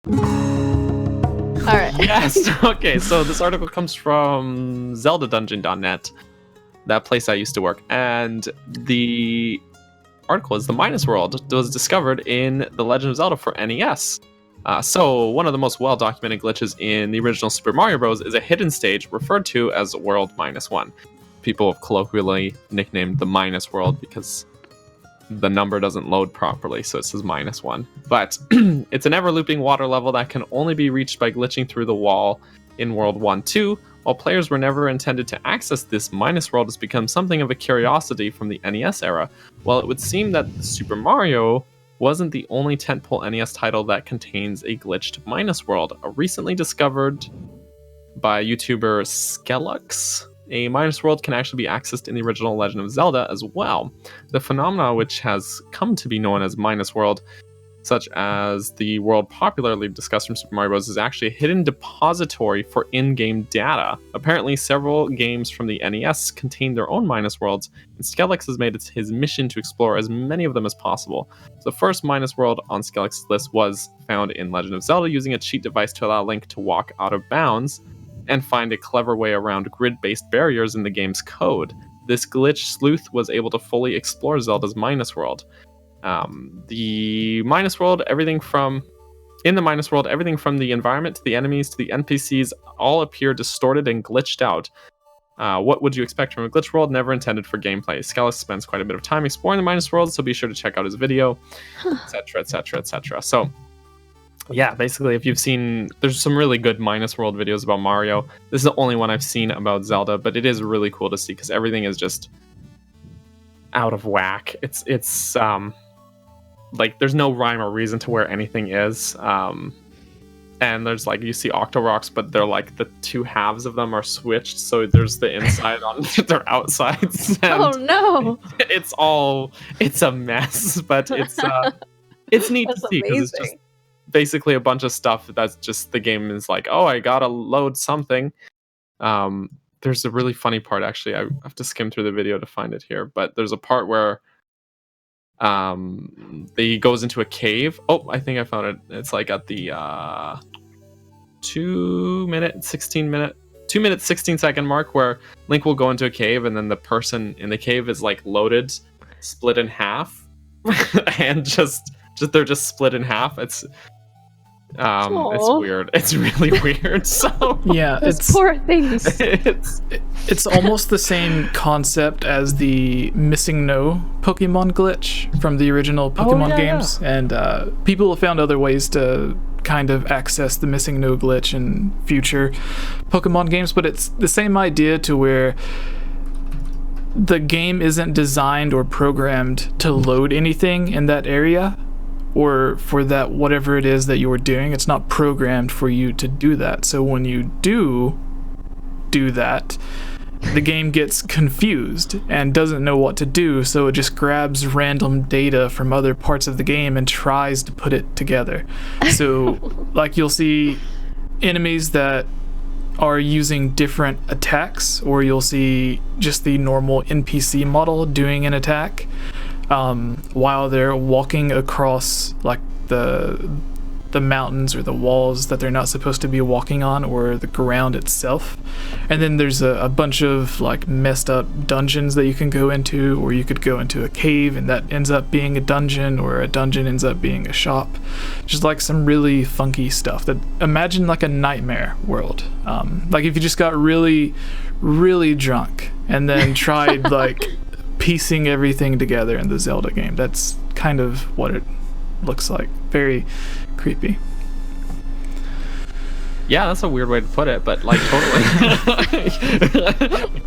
All right. Yes. Okay. So this article comes from ZeldaDungeon.net, that place I used to work, and the article is the Minus World was discovered in The Legend of Zelda for NES. So one of the most well-documented glitches in the original Super Mario Bros. Is a hidden stage referred to as World -1. People have colloquially nicknamed the Minus World because the number doesn't load properly, so it says -1. But it's an ever-looping water level that can only be reached by glitching through the wall in World 1-2. While players were never intended to access this, Minus World has become something of a curiosity from the NES era. While it would seem that Super Mario wasn't the only tentpole NES title that contains a glitched Minus World. Recently discovered by YouTuber SKELUX, a Minus World can actually be accessed in the original Legend of Zelda as well. The phenomena, which has come to be known as Minus World, such as the world popularly discussed from Super Mario Bros., is actually a hidden depository for in-game data. Apparently, several games from the NES contain their own Minus Worlds, and SKELUX has made it his mission to explore as many of them as possible. So the first Minus World on SKELUX's list was found in Legend of Zelda using a cheat device to allow Link to walk out of bounds and find a clever way around grid-based barriers in the game's code. This glitch sleuth was able to fully explore Zelda's Minus World. The Minus World, everything from the environment to the enemies to the NPCs all appear distorted and glitched out. What would you expect from a glitch world never intended for gameplay? SKELUX spends quite a bit of time exploring the Minus World, so be sure to check out his video, etc., etc., etc. So, yeah, basically, if you've seen, there's some really good Minus World videos about Mario. This is the only one I've seen about Zelda, but it is really cool to see because everything is just out of whack. It's like there's no rhyme or reason to where anything is. And there's like, you see Octorocks, but they're like the two halves of them are switched. So there's the inside on their outsides. Oh no! It's a mess, but it's neat to see because it's just basically a bunch of stuff that's just the game is like, oh, I gotta load something. There's a really funny part, actually. I have to skim through the video to find it here, but there's a part where he goes into a cave. Oh, I think I found it. It's like at the 2 minute 16 second mark where Link will go into a cave and then the person in the cave is like loaded, split in half, and just they're just split in half. It's weird. It's really weird. So yeah, it's poor things. It's almost the same concept as the Missing No Pokemon glitch from the original Pokemon games, and people have found other ways to kind of access the Missing No glitch in future Pokemon games, but it's the same idea to where the game isn't designed or programmed to load anything in that area, or for that whatever it is that you're doing. It's not programmed for you to do that. So when you do that, the game gets confused and doesn't know what to do, so it just grabs random data from other parts of the game and tries to put it together. So like you'll see enemies that are using different attacks, or you'll see just the normal NPC model doing an attack while they're walking across like the mountains or the walls that they're not supposed to be walking on, or the ground itself. And then there's a bunch of like messed up dungeons that you can go into, or you could go into a cave and that ends up being a dungeon, or a dungeon ends up being a shop. Just like some really funky stuff that, imagine like a nightmare world. Like if you just got really, really drunk and then tried like piecing everything together in the Zelda game. That's kind of what it looks like. Very creepy. Yeah, that's a weird way to put it, but like totally.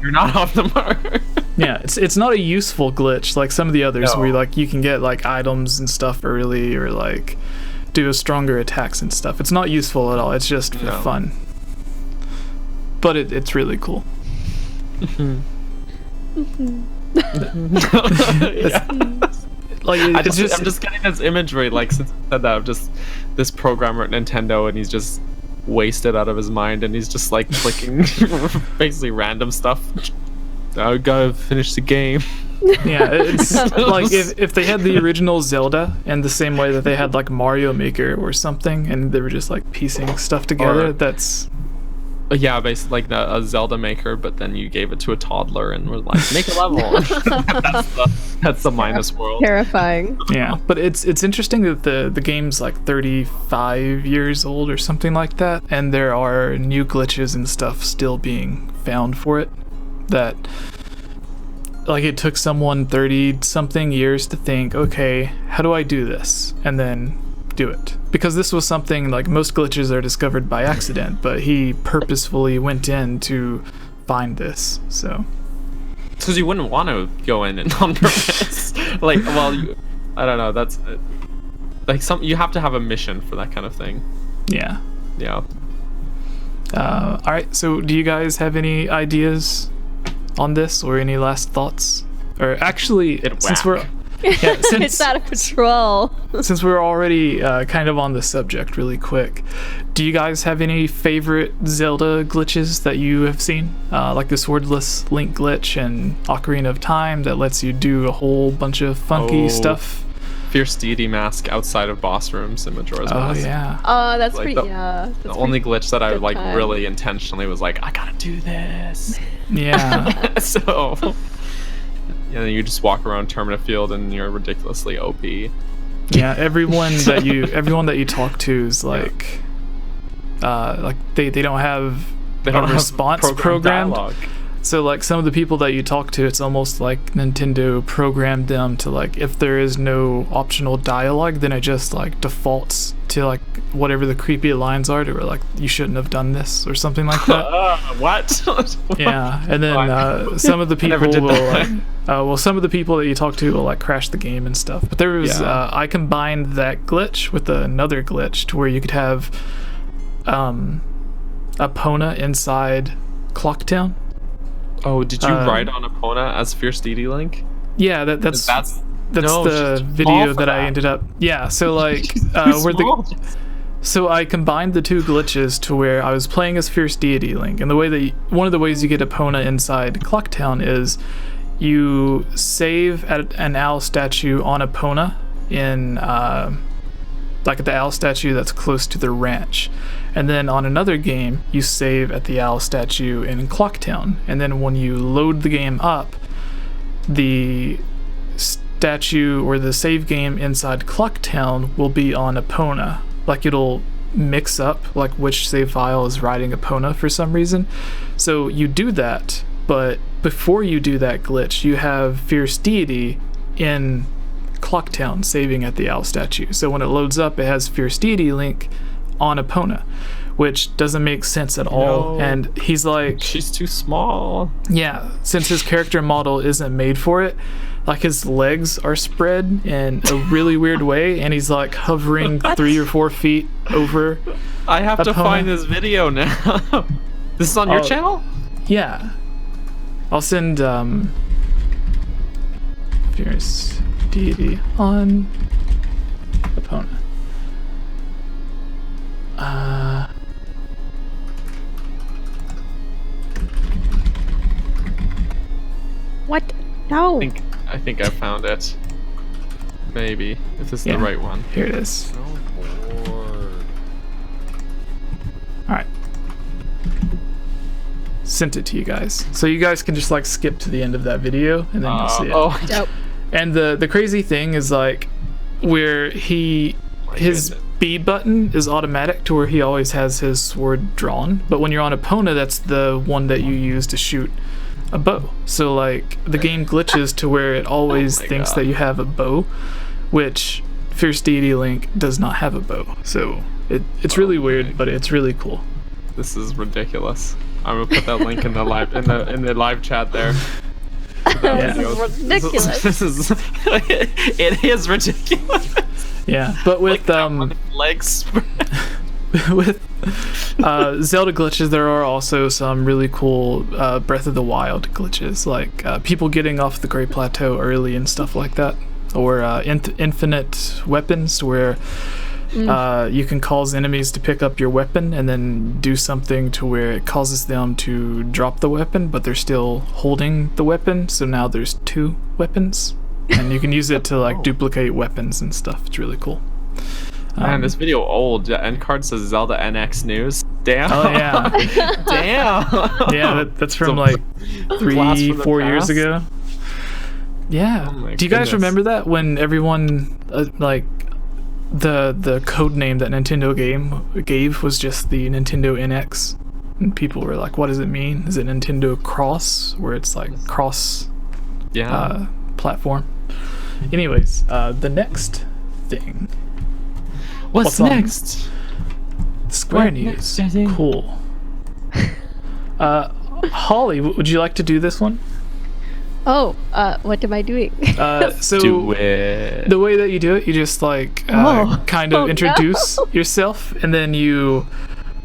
You're not off the mark. Yeah, it's not a useful glitch like some of the others where like you can get like items and stuff early, or like do a stronger attacks and stuff. It's not useful at all. It's just for fun. But it's really cool. Yeah. Like I'm just getting this imagery, like since I said that, of just this programmer at Nintendo, and he's just wasted out of his mind, and he's just like clicking basically random stuff. I gotta finish the game. Yeah, it's like if they had the original Zelda and the same way that they had like Mario Maker or something, and they were just like piecing stuff together. Or- That's Yeah, basically like a Zelda maker, but then you gave it to a toddler and were like, make a level. that's the minus world. Terrifying. yeah. But it's interesting that the game's like 35 years old or something like that, and there are new glitches and stuff still being found for it. That like it took someone 30 something years to think, okay, how do I do this, and then do it, because this was something like most glitches are discovered by accident, but he purposefully went in to find this. So Because you wouldn't want to go in and on purpose. Like, well, I don't know. That's like you have to have a mission for that kind of thing. yeah. Yeah. All right, so do you guys have any ideas on this or any last thoughts? Or actually, since we're It's out of control. since we're already kind of on the subject really quick, do you guys have any favorite Zelda glitches that you have seen? Like the Swordless Link glitch and Ocarina of Time that lets you do a whole bunch of funky stuff? Fierce deity mask outside of boss rooms in Majora's Mask. Oh, yeah. Oh, that's Like pretty. the- Yeah. The only glitch that I good like time. really intentionally was like, I gotta do this. Yeah. So, yeah, you just walk around Termina Field and you're ridiculously OP. Yeah, everyone that you talk to is like they don't have They don't a have response programmed. dialogue. So like some of the people that you talk to, it's almost like Nintendo programmed them to like, if there is no optional dialogue, then it just like defaults to like whatever the creepy lines are, to where like you shouldn't have done this or something like that. What? Yeah, and then some of the people never did will that. some of the people that you talk to will like crash the game and stuff. But there was Yeah. I combined that glitch with another glitch to where you could have Epona inside Clocktown. Oh, did you ride on Epona as Fierce Deity Link? Yeah, that's no, the she's video small for that I that. ended up. Yeah, so like where Small. so I combined the two glitches to where I was playing as Fierce Deity Link, and the way that one of the ways you get Epona inside Clocktown is you save at an owl statue on Epona in like at the owl statue that's close to the ranch, and then on another game you save at the owl statue in Clocktown, and then when you load the game up, the statue or the save game inside Clocktown will be on Epona. Like it'll mix up like which save file is riding Epona for some reason. So you do that, but before you do that glitch, you have Fierce Deity in Clocktown saving at the owl statue. So when it loads up, it has Fierce Deity Link on Epona, which doesn't make sense at all. No. And he's like, She's too small. yeah, since his character model isn't made for it, like his legs are spread in a really weird way, and he's like hovering 3 or 4 feet over. I have to Epona. find this video now. This is on your Oh. channel? Yeah, I'll send Fierce Deity on Epona. What? No. I think I found it. Maybe if this is Yeah. the right one. Here it is. So bored. All right. Sent it to you guys, so you guys can just like skip to the end of that video and then you'll see it. Oh, Dope. And the crazy thing is like where his goodness. B button is automatic to where he always has his sword drawn, but when you're on Epona, that's the one that you use to shoot a bow. So like the game glitches to where it always Oh my thinks God. that you have a bow, which Fierce Deity Link does not have a bow. So it's really weird, but it's really cool. This is ridiculous. I'm gonna put that link in the live in the live chat there. Yeah. This is ridiculous. This is it is ridiculous. Yeah, but with Legs. with Zelda glitches, there are also some really cool Breath of the Wild glitches, like people getting off the Great Plateau early and stuff like that, or infinite weapons, where You can cause enemies to pick up your weapon and then do something to where it causes them to drop the weapon, but they're still holding the weapon. So now there's 2 weapons, and you can use it to like duplicate weapons and stuff. It's really cool. Man, this video old. The end card says Zelda NX news. Damn. Oh yeah. Damn. Yeah, that's from It's like blast from the 3-4 years past. ago. Yeah. Oh my Do you guys goodness. remember that when everyone like the code name that Nintendo gave was just the Nintendo NX, and people were like, "What does it mean? Is it Nintendo Cross, where it's like cross platform?" Anyways, the next thing. What's on? next? Square What News. next, Jesse? Cool. Holly, would you like to do this one? Oh, what am I doing? So Do it. the way that you do it, you just like kind of introduce yourself, and then you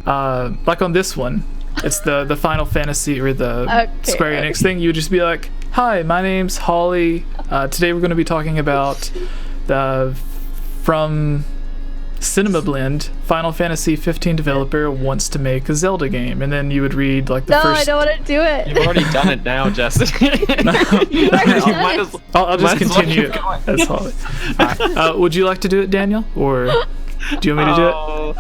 like on this one, it's the Final Fantasy or the Square Enix thing. You would just be like, "Hi, my name's Holly. Today we're going to be talking about from Cinema Blend, Final Fantasy 15 developer wants to make a Zelda game," and then you would read like the No, first. I don't want to do it. You've already done it now, Jesse. You already done it. I'll just might as well continue keep going. as Holly. Alright. Would you like to do it, Daniel, or do you want me to do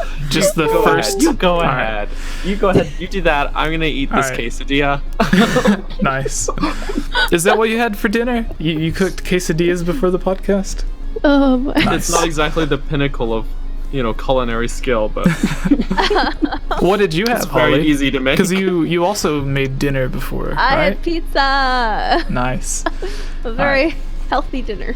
it? Just the Go first. ahead. You go All ahead. You go ahead. You do that. I'm gonna eat this Alright. quesadilla. Nice. Is that what you had for dinner? You cooked quesadillas before the podcast? It's not exactly the pinnacle of, culinary skill, but What did you have, it's very Holly? easy to make. Because you also made dinner before, I right? had pizza. Nice. A very healthy dinner.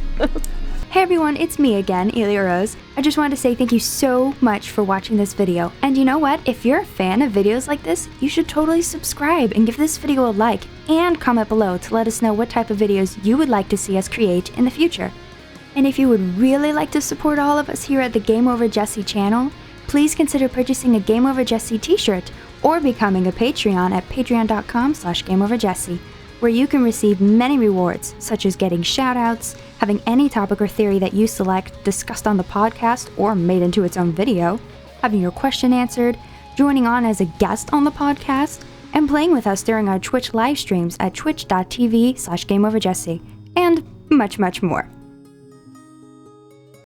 Hey everyone, it's me again, Elia Rose. I just wanted to say thank you so much for watching this video. And you know what? If you're a fan of videos like this, you should totally subscribe and give this video a like and comment below to let us know what type of videos you would like to see us create in the future. And if you would really like to support all of us here at the GameOverJesse channel, please consider purchasing a GameOverJesse t-shirt or becoming a Patreon at patreon.com/GameOverJesse, where you can receive many rewards, such as getting shoutouts, having any topic or theory that you select discussed on the podcast or made into its own video, having your question answered, joining on as a guest on the podcast, and playing with us during our Twitch live streams at twitch.tv/GameOverJesse, and much, much more.